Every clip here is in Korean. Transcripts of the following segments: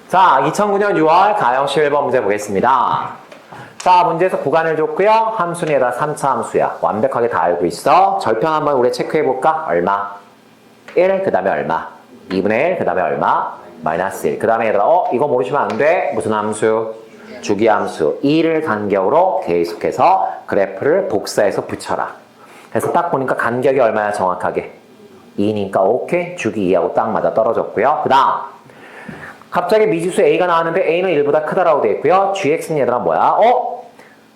자, 2009년 6월 가형식 1번 문제 보겠습니다. 자, 문제에서 구간을 줬고요. 함수는 얘가 3차 함수야. 완벽하게 다 알고 있어. 절편 한번 우리 체크해볼까? 얼마? 1, 그 다음에 얼마? 2분의 1, 그 다음에 얼마? 마이너스 1. 그 다음에 얘들아, 이거 모르시면 안 돼. 무슨 함수? 주기함수. 2를 간격으로 계속해서 그래프를 복사해서 붙여라. 그래서 딱 보니까 간격이 얼마야 정확하게? 2니까 오케이. 주기 2하고 딱 맞아 떨어졌고요. 그 다음 갑자기 미지수 A가 나왔는데 A는 1보다 크다라고 되어 있고요. GX는 얘들아 뭐야?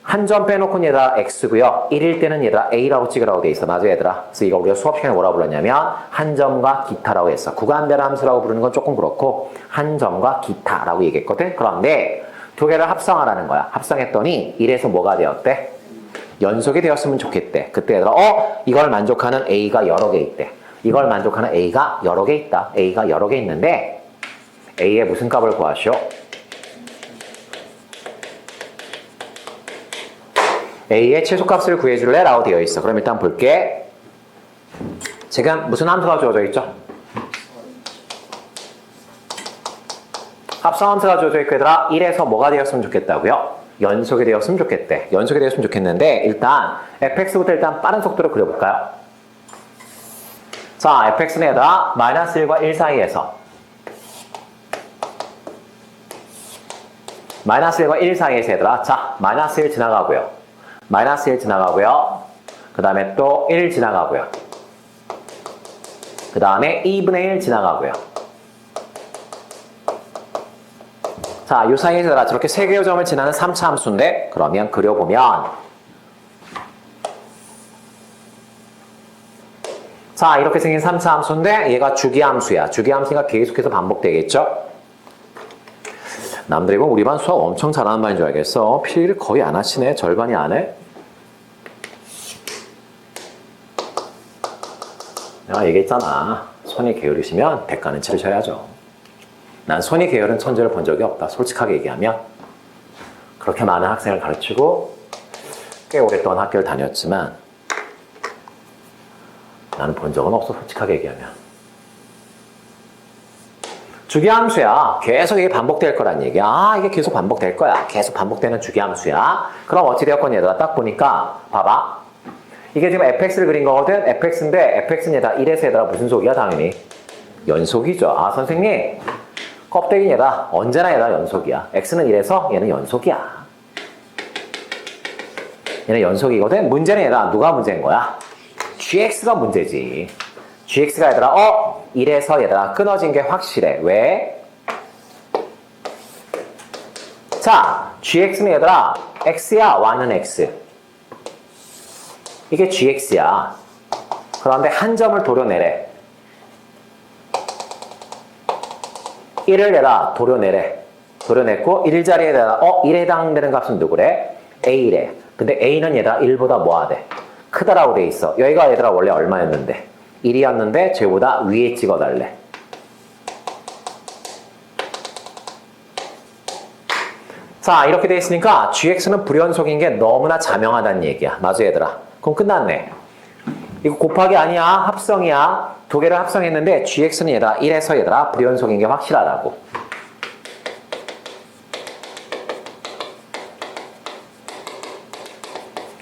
한 점 빼놓고는 얘들아 X고요. 1일 때는 얘들아 A라고 찍으라고 되어 있어. 맞아 얘들아. 그래서 이거 우리가 수업 시간에 뭐라고 불렀냐면 한 점과 기타라고 했어. 구간별 함수라고 부르는 건 조금 그렇고 한 점과 기타라고 얘기했거든. 그런데 두 개를 합성하라는 거야. 합성했더니 1에서 뭐가 되었대? 연속이 되었으면 좋겠대. 그때 얘들아 이걸 만족하는 A가 여러 개 있대. 이걸 만족하는 A가 여러 개 있다. A가 여러 개 있는데 A의 무슨 값을 구하시오? A의 최소값을 구해줄래? 라고 되어 있어. 그럼 일단 볼게. 지금 무슨 함수가 주어져 있죠? 합성함수가 주어져 있고 얘들아 1에서 뭐가 되었으면 좋겠다고요? 연속이 되었으면 좋겠대. 연속이 되었으면 좋겠는데 일단 fx부터 일단 빠른 속도로 그려볼까요? 자, fx는 얘들아 마이너스 1과 1 사이에서 마이너스 1과 1 사이에서 얘들아 자 마이너스 1 지나가고요. 마이너스 1 지나가고요. 그 다음에 또 1 지나가고요. 그 다음에 2분의 1 지나가고요. 자, 이 사이에서 얘들아 저렇게 세 개의 점을 지나는 3차 함수인데 그러면 그려보면 자 이렇게 생긴 3차 함수인데 얘가 주기함수야. 주기함수가 계속해서 반복되겠죠? 남들이 보면 우리 반 수학 엄청 잘하는 반인 줄 알겠어. 필기를 거의 안 하시네. 절반이 안 해. 내가 얘기했잖아. 손이 게으르시면 대가는 치르셔야죠. 난 손이 게으른 천재를 본 적이 없다. 솔직하게 얘기하면. 그렇게 많은 학생을 가르치고 꽤 오랫동안 학교를 다녔지만 나는 본 적은 없어. 솔직하게 얘기하면. 주기함수야. 계속 이게 반복될 거란 얘기야. 이게 계속 반복될 거야. 계속 반복되는 주기함수야. 그럼 어찌 되었건 얘들아 딱 보니까 봐봐. 이게 지금 fx를 그린 거거든. fx인데 fx는 얘들아 1에서 얘들아 무슨 속이야 당연히? 연속이죠. 아 선생님 껍데기 얘들아 언제나 얘들아 연속이야. x는 1에서 얘는 연속이야. 얘는 연속이거든. 문제는 얘들아 누가 문제인 거야? gx가 문제지. gx가 얘들아 1에서 얘들아 끊어진 게 확실해. 왜? 자, gx는 얘들아 x야, y는 x. 이게 gx야. 그런데 한 점을 도려내래. 1을 얘들아 도려내래. 도려냈고 1자리에다가 1에 해당되는 값은 누구래? a래. 근데 a는 얘들아 1보다 뭐하대? 크다라고 돼 있어. 여기가 얘들아 원래 얼마였는데? 1이었는데 쟤보다 위에 찍어달래. 자 이렇게 돼 있으니까 gx는 불연속인 게 너무나 자명하다는 얘기야. 맞아 얘들아. 그럼 끝났네. 이거 곱하기 아니야. 합성이야. 두 개를 합성했는데 gx는 얘들아 1에서 얘들아 불연속인 게 확실하다고.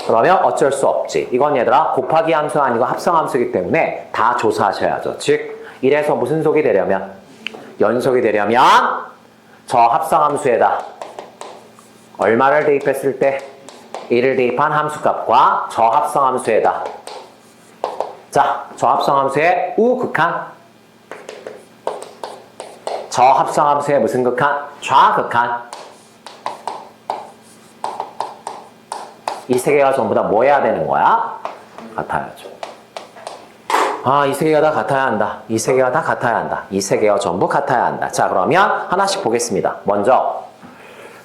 그러면 어쩔 수 없지. 이건 얘들아 곱하기 함수 아니고 합성 함수이기 때문에 다 조사하셔야죠. 즉 1에서 무슨 속이 되려면 연속이 되려면 저 합성 함수에다 얼마를 대입했을 때 1을 대입한 함수값과 저 합성 함수에다 자, 저 합성 함수의 우극한 저 합성 함수의 무슨 극한? 좌극한 이 세 개가 전부 다 뭐 해야 되는 거야? 같아야죠. 아, 이 세 개가 다 같아야 한다. 이 세 개가 다 같아야 한다. 이 세 개가 전부 같아야 한다. 자, 그러면 하나씩 보겠습니다. 먼저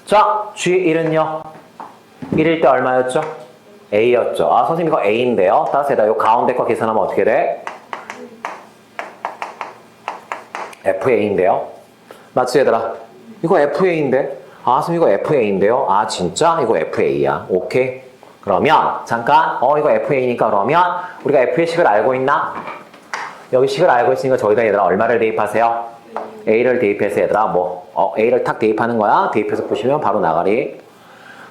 자, G1은요. 1일 때 얼마였죠? A였죠. 아, 선생님 이거 A인데요. 따라서 얘들아 요 가운데 거 계산하면 어떻게 돼? FA인데요. 맞지 얘들아? 이거 FA인데? 아, 선생님 이거 FA인데요. 아, 진짜? 이거 FA야. 오케이. 그러면 잠깐 이거 FA니까 그러면 우리가 F의 식을 알고 있나? 여기 식을 알고 있으니까 저기다 얘들아 얼마를 대입하세요? A를 대입해서 얘들아 A를 탁 대입하는 거야. 대입해서 푸시면 바로 나가리.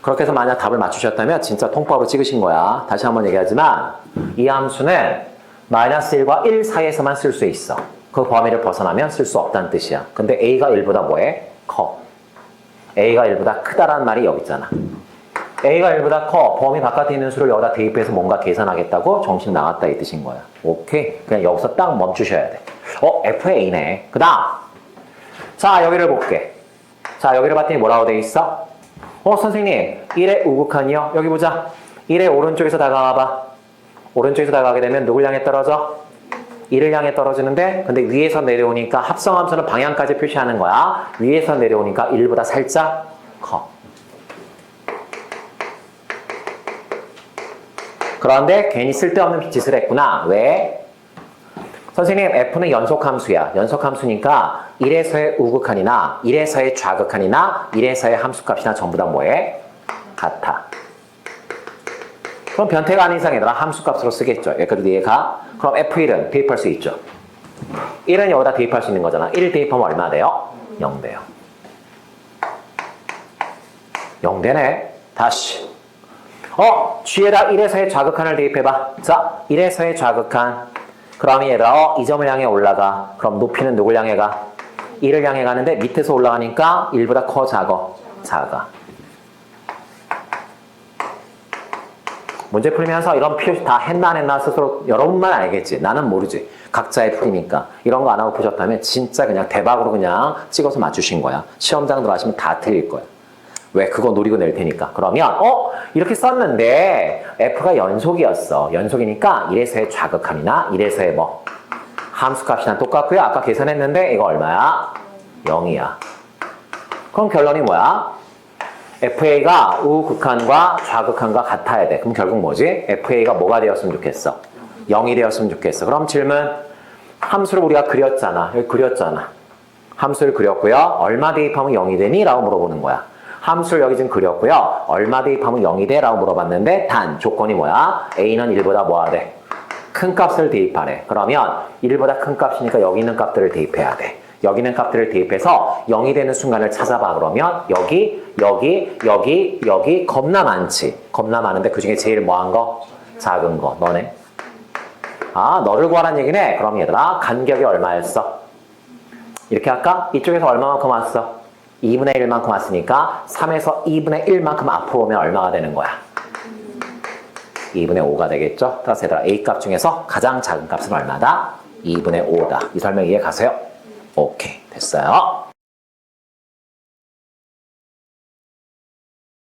그렇게 해서 만약 답을 맞추셨다면 진짜 통법으로 찍으신 거야. 다시 한번 얘기하지만 이 함수는 마이너스 1과 1 사이에서만 쓸 수 있어. 그 범위를 벗어나면 쓸 수 없다는 뜻이야. 근데 A가 1보다 뭐해? 커. A가 1보다 크다라는 말이 여기 있잖아. A가 1보다 커. 범위 바깥에 있는 수를 여기다 대입해서 뭔가 계산하겠다고 정신 나갔다 이 뜻인 거야. 오케이? 그냥 여기서 딱 멈추셔야 돼. F의 A네. 그 다음. 자, 여기를 볼게. 자, 여기를 봤더니 뭐라고 돼 있어? 선생님, 1의 우극한이요? 여기 보자. 1의 오른쪽에서 다가와봐. 오른쪽에서 다가가게 되면 누굴 향해 떨어져? 1을 향해 떨어지는데, 근데 위에서 내려오니까 합성함수는 방향까지 표시하는 거야. 위에서 내려오니까 1보다 살짝 커. 그런데 괜히 쓸데없는 짓을 했구나. 왜? 선생님, F는 연속함수야. 연속함수니까 1에서의 우극한이나 1에서의 좌극한이나 1에서의 함수값이나 전부 다 뭐해? 같아. 그럼 변태가 아닌 이상 얘들아 함수값으로 쓰겠죠. 여기까지 이해가? 그럼 F1은 대입할 수 있죠. 1은 여기다 대입할 수 있는 거잖아. 1 대입하면 얼마 돼요? 0 돼요. 0 되네. 다시. G에다 1에서의 좌극한을 대입해봐. 자, 1에서의 좌극한. 그럼 얘들아 이 점을 향해 올라가. 그럼 높이는 누굴 향해 가? 1을 향해 가는데 밑에서 올라가니까 1보다 커 작어? 작아. 문제 풀면서 이런 표시 다 했나 안 했나 스스로 여러분만 알겠지. 나는 모르지. 각자의 풀이니까. 이런 거 안 하고 보셨다면 진짜 그냥 대박으로 그냥 찍어서 맞추신 거야. 시험장 들어가시면 다 틀릴 거야. 왜? 그거 노리고 낼 테니까. 그러면 이렇게 썼는데 F가 연속이었어. 연속이니까 1에서의 좌극함이나 1에서의 함수값이랑 똑같고요. 아까 계산했는데 이거 얼마야? 0이야. 그럼 결론이 뭐야? FA가 우극한과 좌극한과 같아야 돼. 그럼 결국 뭐지? FA가 뭐가 되었으면 좋겠어? 0이 되었으면 좋겠어. 그럼 질문. 함수를 우리가 그렸잖아. 여기 그렸잖아. 함수를 그렸고요. 얼마 대입하면 0이 되니? 라고 물어보는 거야. 함수를 여기 지금 그렸고요. 얼마 대입하면 0이 돼? 라고 물어봤는데 단 조건이 뭐야? A는 1보다 뭐가 돼? 큰 값을 대입하래. 그러면 1보다 큰 값이니까 여기 있는 값들을 대입해야 돼. 여기 있는 값들을 대입해서 0이 되는 순간을 찾아봐. 그러면 여기 겁나 많지. 겁나 많은데 그중에 제일 뭐한 거? 작은 거. 너네? 너를 구하라는 얘기네. 그럼 얘들아 간격이 얼마였어? 이렇게 할까? 이쪽에서 얼마만큼 왔어? 2분의 1만큼 왔으니까 3에서 2분의 1만큼 앞으로 오면 얼마가 되는 거야? 2분의 5가 되겠죠? 따라서 얘들아 A값 중에서 가장 작은 값은 얼마다? 2분의 5다. 이 설명 이해 가세요? 오케이, 됐어요.